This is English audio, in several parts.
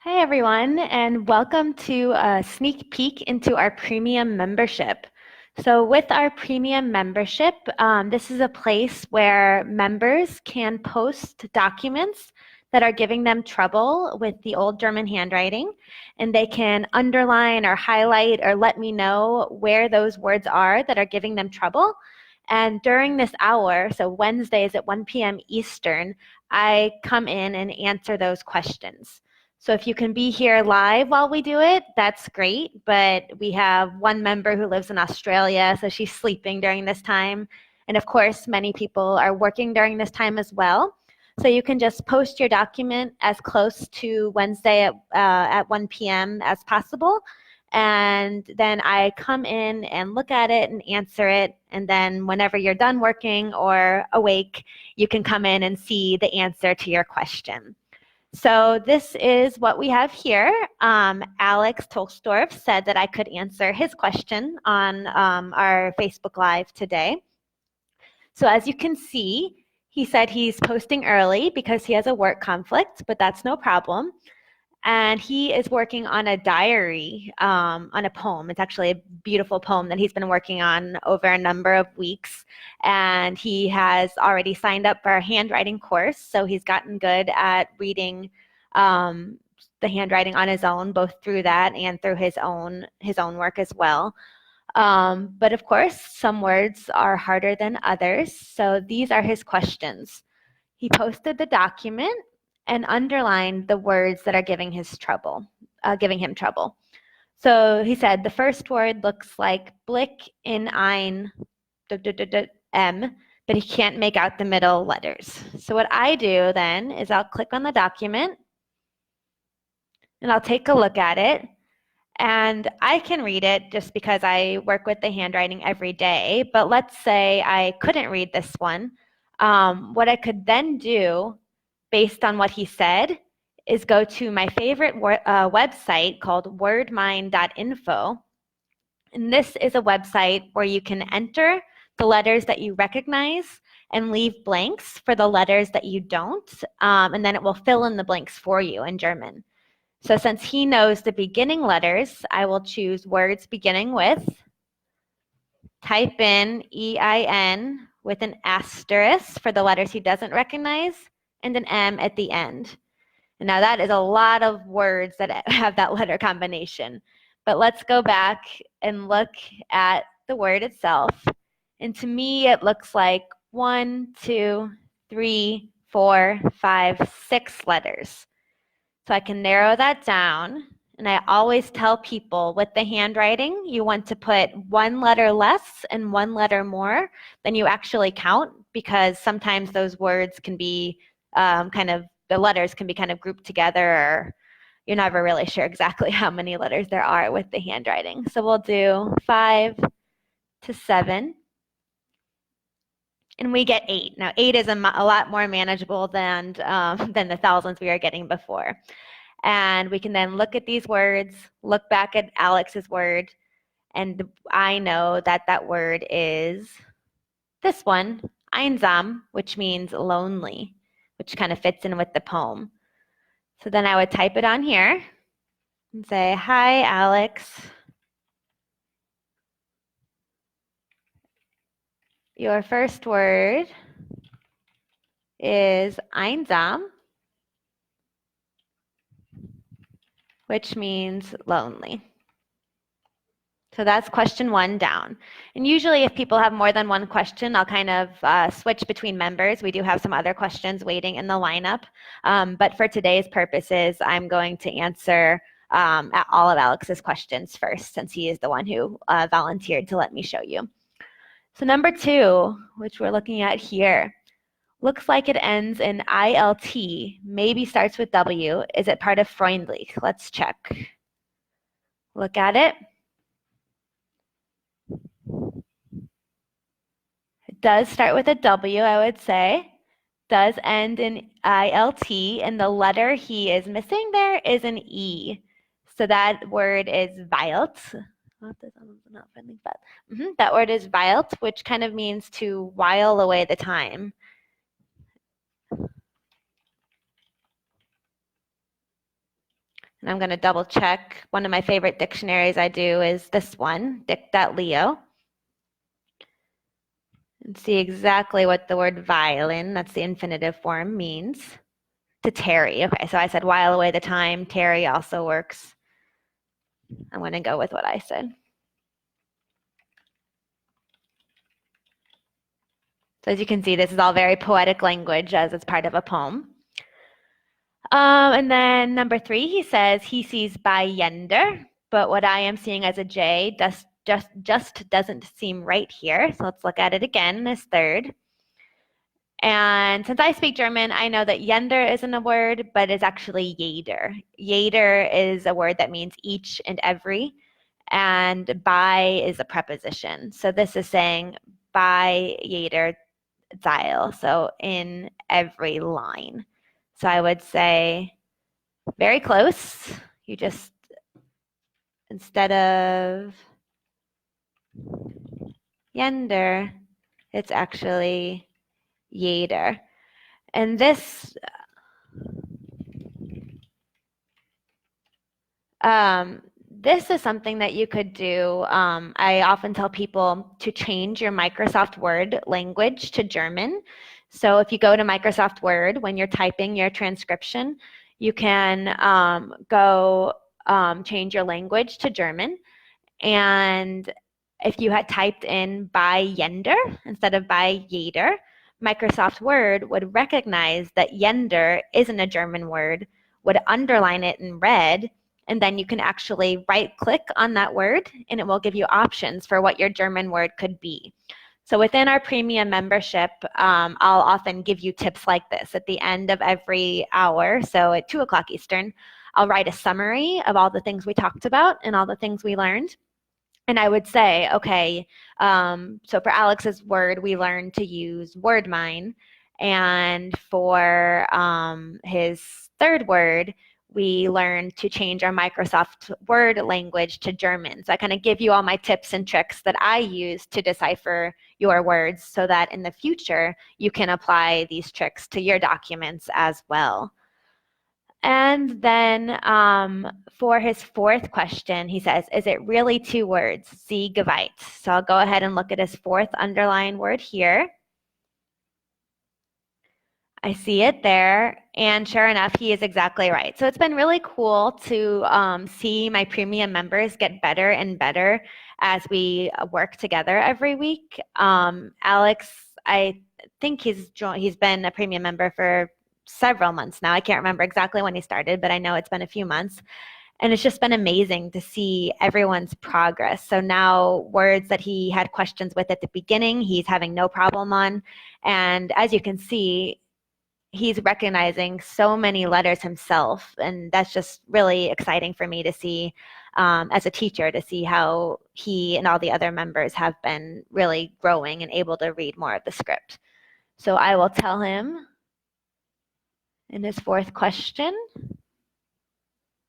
Hi, everyone, and welcome to a sneak peek into our premium membership. So with our premium membership, this is a place where members can post documents that are giving them trouble with the old German handwriting, and they can underline or highlight or let me know where those words are that are giving them trouble. And during this hour, so Wednesdays at 1 p.m. Eastern, I come in and answer those questions. So if you can be here live while we do it, that's great. But we have one member who lives in Australia, so she's sleeping during this time. And of course, many people are working during this time as well. So you can just post your document as close to Wednesday at 1 p.m. as possible. And then I come in and look at it and answer it. And then whenever you're done working or awake, you can come in and see the answer to your question. So this is what we have here. Alex Tolstorff said that I could answer his question on our Facebook Live today. So as you can see, he said he's posting early because he has a work conflict, but that's no problem. And he is working on a diary, on a poem. It's actually a beautiful poem that he's been working on over a number of weeks. And he has already signed up for a handwriting course. So he's gotten good at reading the handwriting on his own, both through that and through his own work as well. But of course, some words are harder than others. So these are his questions. He posted the document and underlined the words that are giving him trouble. So he said the first word looks like blick in ein m, but he can't make out the middle letters. So what I do then is I'll click on the document and I'll take a look at it. And I can read it just because I work with the handwriting every day. But let's say I couldn't read this one. What I could then do, based on what he said, is go to my favorite website called wordmine.info. And this is a website where you can enter the letters that you recognize and leave blanks for the letters that you don't. And then it will fill in the blanks for you in German. So since he knows the beginning letters, I will choose words beginning with, type in EIN with an asterisk for the letters he doesn't recognize, and an M at the end. And now that is a lot of words that have that letter combination. But let's go back and look at the word itself. And to me, it looks like 1, 2, 3, 4, 5, 6 letters. So I can narrow that down. And I always tell people with the handwriting, you want to put one letter less and one letter more than you actually count, because sometimes those words can be the letters can be kind of grouped together, or you're never really sure exactly how many letters there are with the handwriting. So we'll do 5 to 7. And we get 8. Now 8 is a lot more manageable than the thousands we were getting before. And we can then look at these words, look back at Alex's word, and I know that that word is this one, einsam, which means lonely, which kind of fits in with the poem. So then I would type it on here and say, hi, Alex. Your first word is einsam, which means lonely. So that's question 1 down. And usually if people have more than one question, I'll kind of switch between members. We do have some other questions waiting in the lineup. But for today's purposes, I'm going to answer all of Alex's questions first, since he is the one who volunteered to let me show you. So number 2, which we're looking at here, looks like it ends in ILT, maybe starts with W. Is it part of freundlich? Let's check. Look at it. It does start with a W, I would say. Does end in ILT, and the letter he is missing there is an E. So that word is weilt. That word is weilt, which kind of means to while away the time. And I'm going to double check. One of my favorite dictionaries I do is this one, Dict.Leo, and see exactly what the word violin, that's the infinitive form, means. To tarry. Okay, so I said while away the time. Tarry also works. I'm going to go with what I said. So as you can see, this is all very poetic language as it's part of a poem. And then number 3, he says he sees by yender, but what I am seeing as a J just doesn't seem right here. So let's look at it again as third. And since I speak German, I know that yender isn't a word, but it's actually jeder. Jeder is a word that means each and every, and by is a preposition. So this is saying by jeder Zeile, so in every line. So I would say very close. You just, instead of yender, it's actually jeder. And this this is something that you could do. I often tell people to change your Microsoft Word language to German. So if you go to Microsoft Word, when you're typing your transcription, you can go change your language to German. And if you had typed in by yender instead of by jeder, Microsoft Word would recognize that yender isn't a German word, would underline it in red, and then you can actually right-click on that word, and it will give you options for what your German word could be. So within our premium membership, I'll often give you tips like this at the end of every hour. So at 2 o'clock Eastern, I'll write a summary of all the things we talked about and all the things we learned. And I would say, okay, so for Alex's word, we learned to use WordMine. And for his third word, we learned to change our Microsoft Word language to German. So I kind of give you all my tips and tricks that I use to decipher your words so that in the future, you can apply these tricks to your documents as well. And then for his fourth question, he says, is it really 2 words? Sie geweiht. So I'll go ahead and look at his fourth underlined word here. I see it there, and sure enough, he is exactly right. So it's been really cool to see my premium members get better and better as we work together every week. Alex, I think he's been a premium member for several months now. I can't remember exactly when he started, but I know it's been a few months. And it's just been amazing to see everyone's progress. So now words that he had questions with at the beginning, he's having no problem on. And as you can see, he's recognizing so many letters himself, and that's just really exciting for me to see as a teacher, to see how he and all the other members have been really growing and able to read more of the script. So I will tell him in his fourth question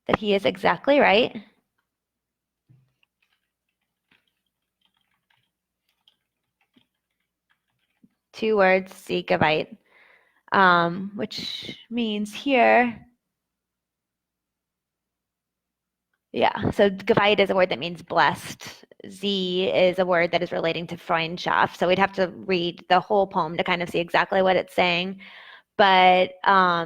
that he is exactly right. Two words, Sie geweiht, which means here, yeah, so geweiht is a word that means blessed. Sie is a word that is relating to Freundschaft. So we'd have to read the whole poem to kind of see exactly what it's saying. But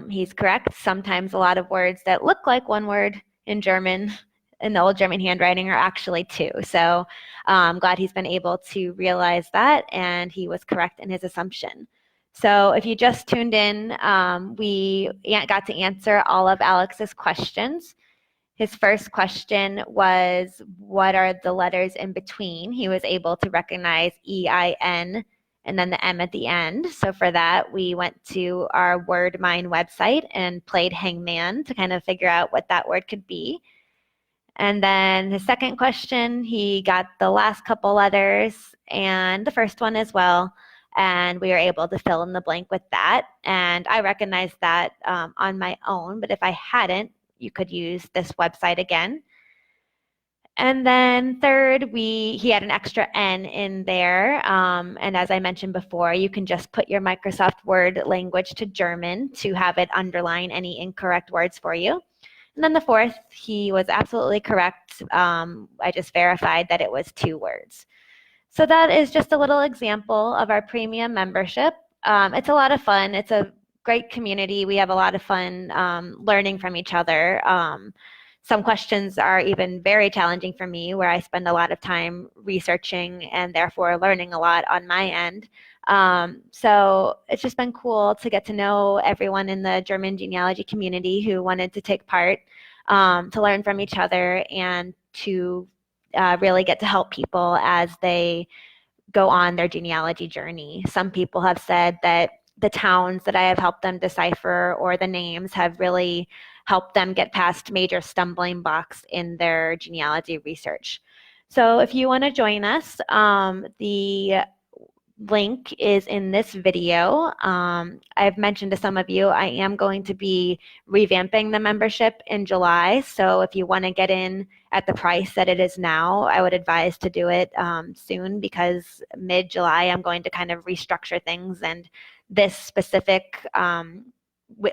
he's correct. Sometimes a lot of words that look like one word in German, in the old German handwriting, are actually 2. So I'm glad he's been able to realize that, and he was correct in his assumption. So if you just tuned in, we got to answer all of Alex's questions. His first question was, what are the letters in between? He was able to recognize E-I-N and then the M at the end. So for that, we went to our WordMine website and played Hangman to kind of figure out what that word could be. And then the second question, he got the last couple letters and the first one as well. And we were able to fill in the blank with that. And I recognized that on my own, but if I hadn't, you could use this website again. And then third, he had an extra N in there. And as I mentioned before, you can just put your Microsoft Word language to German to have it underline any incorrect words for you. And then the fourth, he was absolutely correct. I just verified that it was 2 words. So that is just a little example of our premium membership. It's a lot of fun. It's a great community. We have a lot of fun learning from each other. Some questions are even very challenging for me, where I spend a lot of time researching and therefore learning a lot on my end. So it's just been cool to get to know everyone in the German genealogy community who wanted to take part, to learn from each other and to really get to help people as they go on their genealogy journey. Some people have said that the towns that I have helped them decipher or the names have really helped them get past major stumbling blocks in their genealogy research. So if you want to join us, the link is in this video. I've mentioned to some of you, I am going to be revamping the membership in July. So if you want to get in at the price that it is now, I would advise to do it soon, because mid-July, I'm going to kind of restructure things, and this specific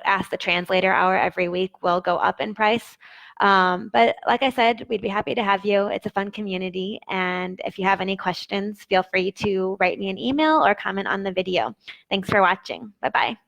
Ask the Translator hour every week will go up in price. But like I said, we'd be happy to have you. It's a fun community. And if you have any questions, feel free to write me an email or comment on the video. Thanks for watching. Bye-bye.